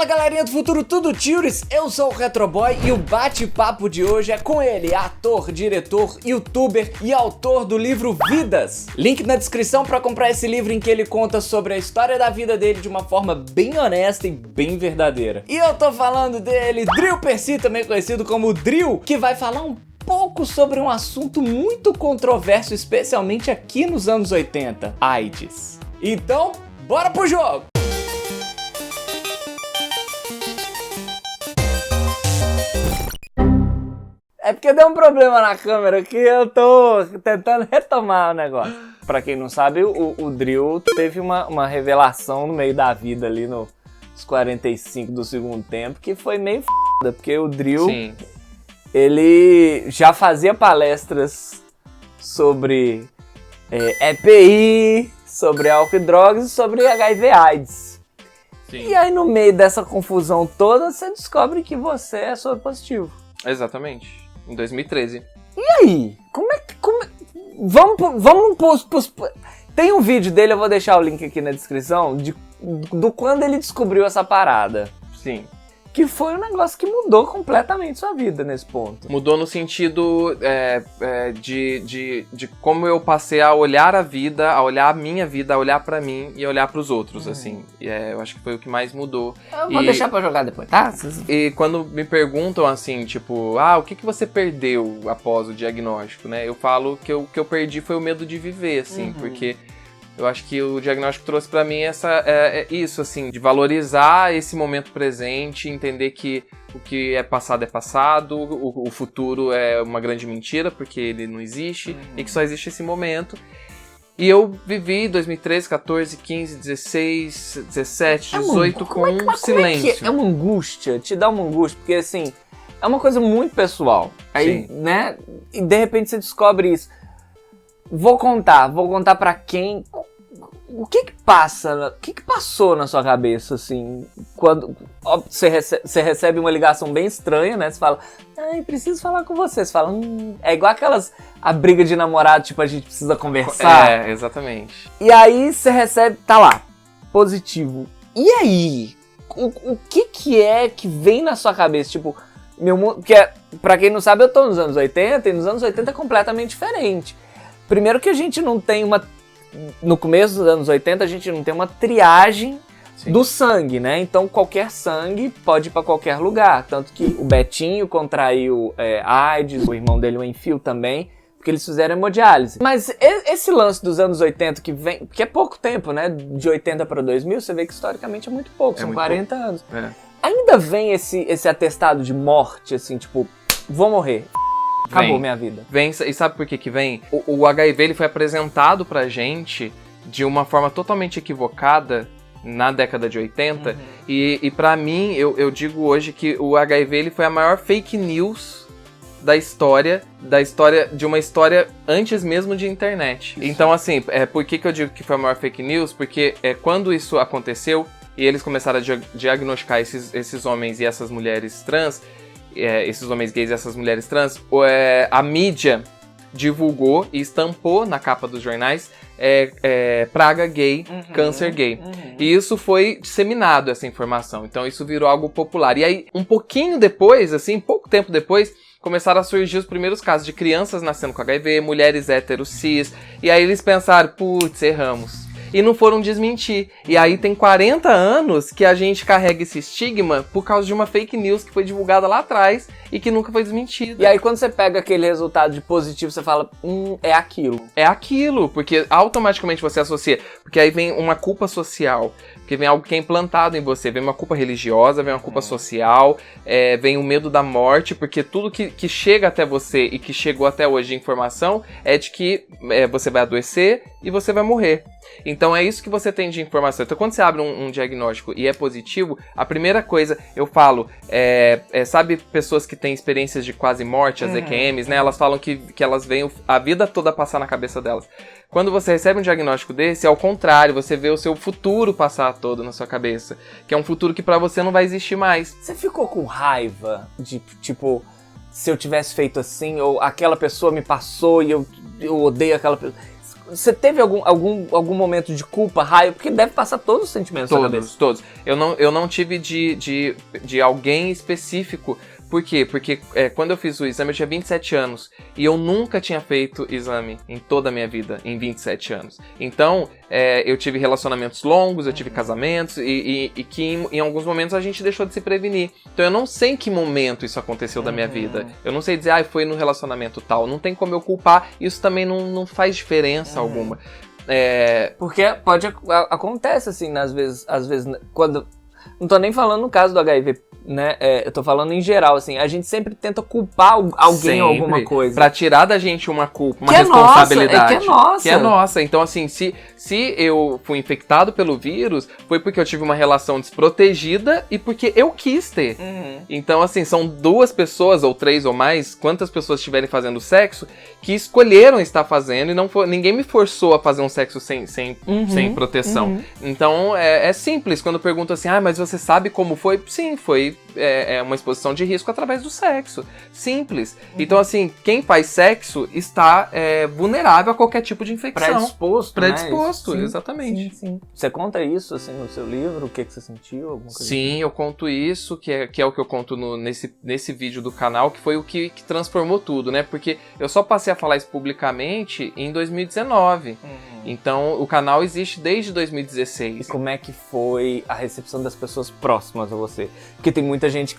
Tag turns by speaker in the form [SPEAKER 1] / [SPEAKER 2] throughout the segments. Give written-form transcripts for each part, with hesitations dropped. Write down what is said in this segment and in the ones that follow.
[SPEAKER 1] Fala galerinha do futuro, tudo Tiures? Eu sou o Retroboy e o bate-papo de hoje é com ele, ator, diretor, youtuber e autor do livro Vidas. Link na descrição pra comprar esse livro em que ele conta sobre a história da vida dele de uma forma bem honesta e bem verdadeira. E eu tô falando dele, Drill Percy, também conhecido como Drill, que vai falar um pouco sobre um assunto muito controverso, especialmente aqui nos anos 80, AIDS. Então, bora pro jogo! É porque deu um problema na câmera que eu tô tentando retomar o negócio. Pra quem não sabe, o Drill teve uma revelação no meio da vida ali nos 45 do segundo tempo que foi meio f***, porque o Drill,
[SPEAKER 2] Sim.
[SPEAKER 1] Ele já fazia palestras sobre EPI, sobre álcool e drogas e sobre HIV/AIDS.
[SPEAKER 2] Sim.
[SPEAKER 1] E aí no meio dessa confusão toda, você descobre que você é soropositivo.
[SPEAKER 2] Exatamente. Em 2013.
[SPEAKER 1] E aí? Vamos tem um vídeo dele, eu vou deixar o link aqui na descrição, do quando ele descobriu essa parada.
[SPEAKER 2] Sim.
[SPEAKER 1] Que foi um negócio que mudou completamente sua vida nesse ponto.
[SPEAKER 2] Mudou no sentido de como eu passei a olhar a vida, a olhar a minha vida, a olhar pra mim e a olhar pros outros, assim. Eu acho que foi o que mais mudou.
[SPEAKER 1] Eu vou deixar pra jogar depois, tá?
[SPEAKER 2] E quando me perguntam assim, tipo, o que você perdeu após o diagnóstico, né? Eu falo que o que eu perdi foi o medo de viver, assim, porque eu acho que o diagnóstico trouxe pra mim isso, assim, de valorizar esse momento presente, entender que o que é passado, o futuro é uma grande mentira, porque ele não existe, e que só existe esse momento. E eu vivi 2013, 14, 15, 16, 17, 18 com silêncio.
[SPEAKER 1] É uma angústia, te dá uma angústia, porque assim, é uma coisa muito pessoal. Aí,
[SPEAKER 2] Sim.
[SPEAKER 1] né, e de repente você descobre isso. Vou contar pra quem. O que passou na sua cabeça, assim, quando você recebe uma ligação bem estranha, né? Você fala, preciso falar com você. Você fala, é igual a briga de namorado, tipo, a gente precisa conversar.
[SPEAKER 2] Exatamente.
[SPEAKER 1] E aí você recebe, tá lá, positivo. E aí? O que é que vem na sua cabeça? Tipo, meu mundo. Porque, pra quem não sabe, eu tô nos anos 80 e nos anos 80 é completamente diferente. Primeiro que a gente não tem no começo dos anos 80, a gente não tem uma triagem do sangue, né? Então qualquer sangue pode ir pra qualquer lugar. Tanto que o Betinho contraiu AIDS, o irmão dele, o Enfio, também, porque eles fizeram hemodiálise. Mas esse lance dos anos 80 que é pouco tempo, né? De 80 para 2000, você vê que historicamente é muito pouco, são
[SPEAKER 2] muito
[SPEAKER 1] 40 anos.
[SPEAKER 2] É.
[SPEAKER 1] Ainda vem esse atestado de morte, assim, tipo, vou morrer. Acabou minha vida.
[SPEAKER 2] Vem, e sabe por que vem? O HIV ele foi apresentado pra gente de uma forma totalmente equivocada na década de 80. E pra mim, eu digo hoje que o HIV ele foi a maior fake news da história de uma história antes mesmo de internet. Isso. Então, assim, por que eu digo que foi a maior fake news? Porque quando isso aconteceu e eles começaram a diagnosticar esses homens e essas mulheres trans, esses homens gays e essas mulheres trans, a mídia divulgou e estampou na capa dos jornais praga gay, câncer gay. E isso foi disseminado, essa informação. Então isso virou algo popular. E aí, um pouquinho depois, assim, pouco tempo depois, começaram a surgir os primeiros casos de crianças nascendo com HIV, mulheres héteros cis. E aí eles pensaram, putz, erramos. E não foram desmentir. E aí tem 40 anos que a gente carrega esse estigma por causa de uma fake news que foi divulgada lá atrás e que nunca foi desmentida.
[SPEAKER 1] E aí quando você pega aquele resultado de positivo, você fala, é aquilo.
[SPEAKER 2] É aquilo, porque automaticamente você associa. Porque aí vem uma culpa social, porque vem algo que é implantado em você. Vem uma culpa religiosa, vem uma culpa social, vem o medo da morte, porque tudo que chega até você e que chegou até hoje de informação é de que você vai adoecer e você vai morrer. Então é isso que você tem de informação. Então quando você abre um diagnóstico e é positivo, a primeira coisa, eu falo, sabe pessoas que têm experiências de quase morte, as EQMs, né? Elas falam que elas veem a vida toda passar na cabeça delas. Quando você recebe um diagnóstico desse, é ao contrário, você vê o seu futuro passar todo na sua cabeça, que é um futuro que pra você não vai existir mais.
[SPEAKER 1] Você ficou com raiva de, tipo, se eu tivesse feito assim, ou aquela pessoa me passou e eu odeio aquela pessoa... você teve algum momento de culpa, raiva? Porque deve passar todos os sentimentos na cabeça.
[SPEAKER 2] Todos. Eu não tive de alguém específico. Por quê? Porque quando eu fiz o exame eu tinha 27 anos e eu nunca tinha feito exame em toda a minha vida, em 27 anos. Então, eu tive relacionamentos longos, eu tive casamentos e que em alguns momentos a gente deixou de se prevenir. Então eu não sei em que momento isso aconteceu da minha vida. Eu não sei dizer, foi no relacionamento tal. Não tem como eu culpar, isso também não faz diferença alguma.
[SPEAKER 1] Porque acontece assim, às vezes, quando... Não tô nem falando no caso do HIV, né? Eu tô falando em geral, assim. A gente sempre tenta culpar alguém ou alguma coisa.
[SPEAKER 2] Pra tirar da gente uma culpa, uma responsabilidade.
[SPEAKER 1] Que é nossa.
[SPEAKER 2] Então, assim, se eu fui infectado pelo vírus, foi porque eu tive uma relação desprotegida e porque eu quis ter. Então, assim, são 2 pessoas, ou 3 ou mais, quantas pessoas estiverem fazendo sexo, que escolheram estar fazendo e ninguém me forçou a fazer um sexo sem proteção. Então, é simples. Quando perguntam assim, mas você sabe como foi? Sim, foi uma exposição de risco através do sexo. Simples. Então, assim, quem faz sexo está vulnerável a qualquer tipo de infecção. Predisposto,
[SPEAKER 1] né?
[SPEAKER 2] Exatamente.
[SPEAKER 1] Sim. Você conta isso, assim, no seu livro? O que você sentiu? Alguma coisa
[SPEAKER 2] Sim, eu conto isso, que é o que eu conto nesse vídeo do canal, que foi o que transformou tudo, né? Porque eu só passei a falar isso publicamente em 2019. Então, o canal existe desde 2016.
[SPEAKER 1] E como é que foi a recepção das pessoas próximas a você? Porque tem muita gente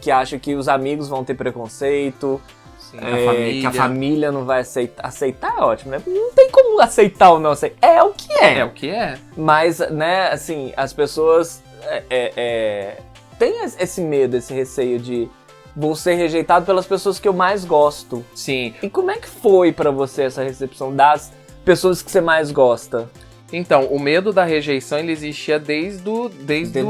[SPEAKER 1] que acha que os amigos vão ter preconceito, que a família não vai aceitar. Aceitar é ótimo, né? Não tem como aceitar ou não aceitar. É o que é.
[SPEAKER 2] É o que é.
[SPEAKER 1] Mas, né, assim, as pessoas têm esse medo, esse receio de vou ser rejeitado pelas pessoas que eu mais gosto.
[SPEAKER 2] Sim.
[SPEAKER 1] E como é que foi pra você essa recepção das pessoas que você mais gosta?
[SPEAKER 2] Então, o medo da rejeição ele existia desde o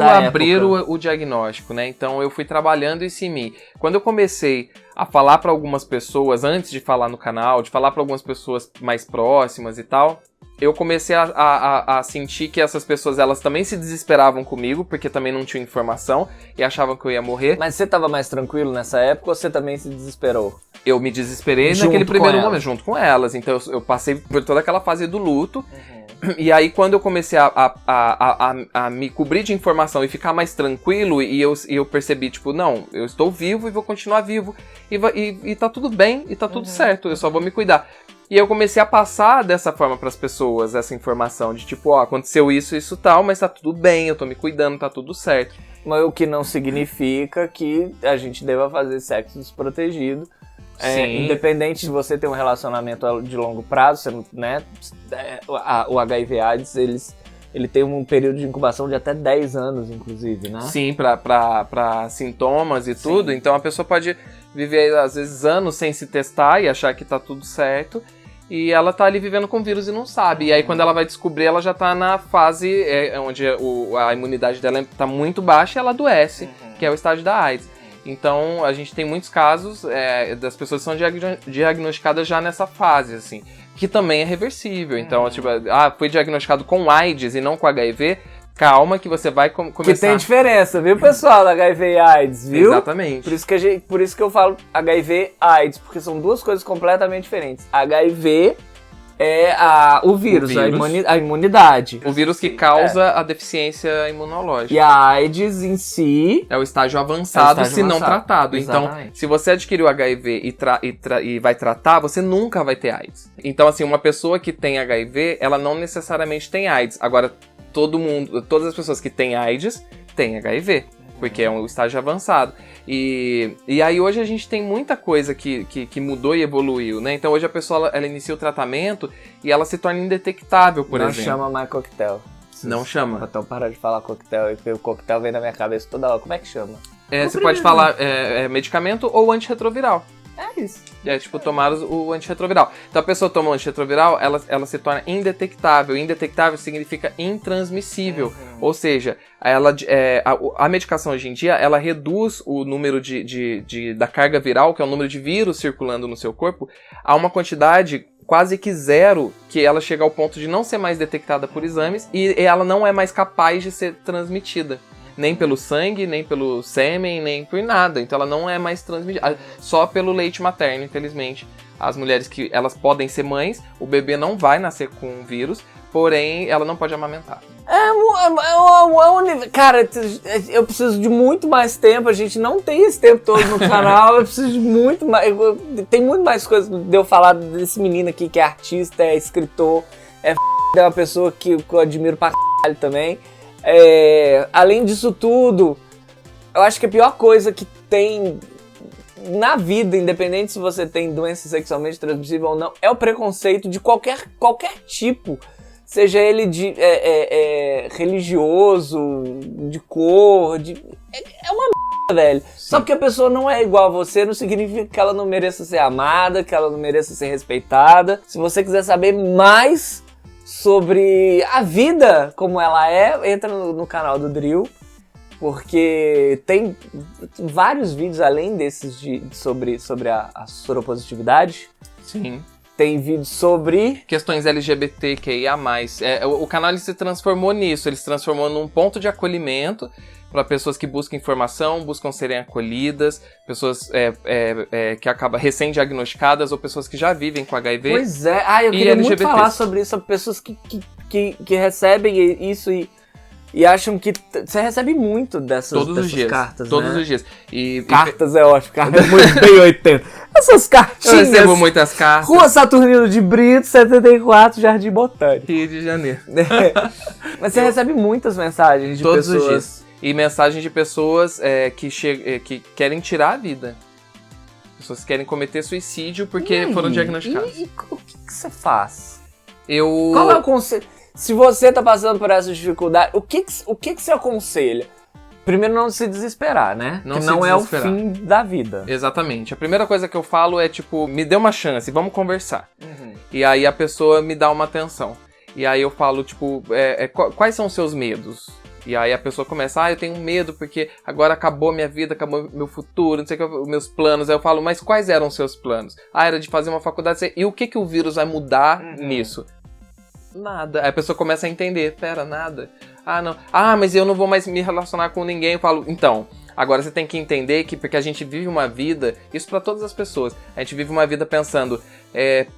[SPEAKER 2] abrir o diagnóstico, né? Então, eu fui trabalhando isso em mim. Quando eu comecei a falar para algumas pessoas, antes de falar no canal, de falar para algumas pessoas mais próximas e tal, eu comecei a sentir que essas pessoas, elas também se desesperavam comigo, porque também não tinham informação e achavam que eu ia morrer.
[SPEAKER 1] Mas você tava mais tranquilo nessa época ou você também se desesperou?
[SPEAKER 2] Eu me desesperei naquele primeiro momento, junto com elas. Então, eu passei por toda aquela fase do luto. E aí, quando eu comecei a me cobrir de informação e ficar mais tranquilo, e eu percebi, tipo, não, eu estou vivo e vou continuar vivo, e tá tudo bem, e tá tudo certo, eu só vou me cuidar. E eu comecei a passar dessa forma pras pessoas, essa informação de tipo, aconteceu isso tal, mas tá tudo bem, eu tô me cuidando, tá tudo certo.
[SPEAKER 1] Mas o que não significa que a gente deva fazer sexo desprotegido. Independente de você ter um relacionamento de longo prazo, né? O HIV/AIDS, ele tem um período de incubação de até 10 anos, inclusive, né?
[SPEAKER 2] Sim, pra sintomas e tudo. Então a pessoa pode viver, às vezes, anos sem se testar e achar que tá tudo certo. E ela tá ali vivendo com o vírus e não sabe. E aí, quando ela vai descobrir, ela já tá na fase onde a imunidade dela tá muito baixa e ela adoece, que é o estágio da AIDS. Então, a gente tem muitos casos das pessoas que são diagnosticadas já nessa fase, assim, que também é reversível. Então, tipo, foi diagnosticado com AIDS e não com HIV, calma que você vai começar...
[SPEAKER 1] Que tem diferença, viu, pessoal, da HIV e AIDS, viu?
[SPEAKER 2] Exatamente.
[SPEAKER 1] Por isso que eu falo HIV e AIDS, porque são 2 coisas completamente diferentes. HIV é o vírus. A imunidade.
[SPEAKER 2] O vírus que causa a deficiência imunológica.
[SPEAKER 1] E a AIDS em si...
[SPEAKER 2] É o estágio avançado, se não tratado.
[SPEAKER 1] Exatamente.
[SPEAKER 2] Então, se você adquiriu HIV e vai tratar, você nunca vai ter AIDS. Então, assim, uma pessoa que tem HIV, ela não necessariamente tem AIDS. Agora, todas as pessoas que têm AIDS, têm HIV. Porque é um estágio avançado. E aí hoje a gente tem muita coisa que mudou e evoluiu, né? Então hoje a pessoa ela inicia o tratamento e ela se torna indetectável, por exemplo.
[SPEAKER 1] Não chama mais coquetel.
[SPEAKER 2] Não chama.
[SPEAKER 1] Então para de falar coquetel, porque o coquetel vem na minha cabeça toda hora. Como é que chama?
[SPEAKER 2] Você pode falar medicamento ou antirretroviral.
[SPEAKER 1] É isso.
[SPEAKER 2] Tipo, tomar o antirretroviral. Então a pessoa toma o antirretroviral, ela se torna indetectável. Indetectável significa intransmissível. Ou seja, a medicação hoje em dia, ela reduz o número da carga viral, que é o número de vírus circulando no seu corpo, a uma quantidade quase que zero, que ela chega ao ponto de não ser mais detectada por exames e ela não é mais capaz de ser transmitida. nem pelo sangue, nem pelo sêmen, nem por nada. Então ela não é mais transmitida, só pelo leite materno, infelizmente. As mulheres que elas podem ser mães, o bebê não vai nascer com um vírus, porém ela não pode amamentar.
[SPEAKER 1] Cara, eu preciso de muito mais tempo, a gente não tem esse tempo todo no canal, eu preciso de muito mais, tem muito mais coisas de eu falar desse menino aqui que é artista, é escritor, é uma pessoa que eu admiro pra caralho também. Além disso tudo, eu acho que a pior coisa que tem na vida, independente se você tem doença sexualmente transmissível ou não, é o preconceito de qualquer tipo. Seja ele de religioso, de cor, é uma merda, velho. Sim. Só porque a pessoa não é igual a você, não significa que ela não mereça ser amada, que ela não mereça ser respeitada. Se você quiser saber mais sobre a vida como ela é, entra no canal do Drill, porque tem vários vídeos além desses sobre a soropositividade.
[SPEAKER 2] Sim.
[SPEAKER 1] Tem vídeo sobre
[SPEAKER 2] questões LGBTQIA+. O canal ele se transformou nisso, ele se transformou num ponto de acolhimento para pessoas que buscam informação, buscam serem acolhidas, pessoas que acabam recém-diagnosticadas ou pessoas que já vivem com HIV.
[SPEAKER 1] Pois é, eu queria muito falar sobre isso, sobre pessoas que recebem isso e acham que você recebe muito dessas cartas,
[SPEAKER 2] todos
[SPEAKER 1] né?
[SPEAKER 2] os dias.
[SPEAKER 1] Cartas é ótimo, cartas é muito bem 80. Essas cartinhas.
[SPEAKER 2] Eu recebo muitas cartas.
[SPEAKER 1] Rua Saturnino de Brito, 74, Jardim Botânico.
[SPEAKER 2] Rio de Janeiro.
[SPEAKER 1] Mas você recebe muitas mensagens de
[SPEAKER 2] todos
[SPEAKER 1] pessoas.
[SPEAKER 2] Os dias. E mensagens de pessoas que querem tirar a vida. Pessoas que querem cometer suicídio porque foram diagnosticadas.
[SPEAKER 1] E o que você faz?
[SPEAKER 2] Qual
[SPEAKER 1] é o conselho? Se você tá passando por essa dificuldade, o que você aconselha? Primeiro, não se desesperar, né? Não é o fim da vida.
[SPEAKER 2] Exatamente. A primeira coisa que eu falo é, me dê uma chance, vamos conversar. Uhum. E aí a pessoa me dá uma atenção. E aí eu falo, quais são os seus medos? E aí a pessoa começa, eu tenho medo porque agora acabou minha vida, acabou meu futuro, não sei o que, meus planos. Aí eu falo, mas quais eram os seus planos? Era de fazer uma faculdade. E o que o vírus vai mudar nisso? Nada. Aí a pessoa começa a entender, nada. Não. Mas eu não vou mais me relacionar com ninguém. Eu falo, então, agora você tem que entender que porque a gente vive uma vida, isso pra todas as pessoas, a gente vive uma vida pensando,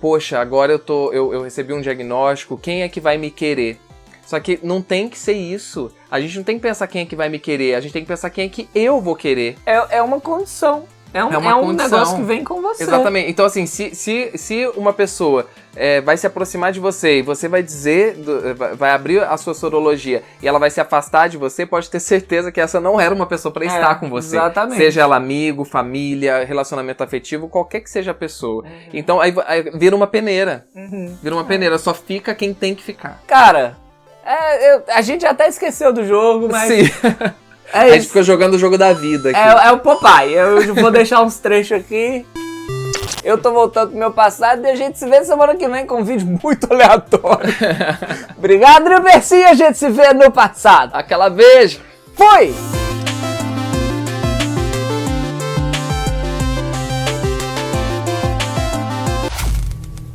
[SPEAKER 2] poxa, agora eu recebi um diagnóstico, quem é que vai me querer? Só que não tem que ser isso. A gente não tem que pensar quem é que vai me querer, a gente tem que pensar quem é que eu vou querer.
[SPEAKER 1] É uma condição. É um negócio que vem com você.
[SPEAKER 2] Exatamente. Então, assim, se uma pessoa vai se aproximar de você e você vai dizer, vai abrir a sua sorologia e ela vai se afastar de você, pode ter certeza que essa não era uma pessoa para estar com você.
[SPEAKER 1] Exatamente.
[SPEAKER 2] Seja ela amigo, família, relacionamento afetivo, qualquer que seja a pessoa. Uhum. Então, aí vira uma peneira. Uhum. Vira uma peneira. Só fica quem tem que ficar.
[SPEAKER 1] Cara, a gente até esqueceu do jogo, mas...
[SPEAKER 2] Sim. A gente ficou jogando o jogo da vida aqui.
[SPEAKER 1] É o Popeye. Eu vou deixar uns trechos aqui. Eu tô voltando pro meu passado e a gente se vê semana que vem com um vídeo muito aleatório. Obrigado, Drill Merci. A gente se vê no passado.
[SPEAKER 2] Aquela beijo.
[SPEAKER 1] Fui!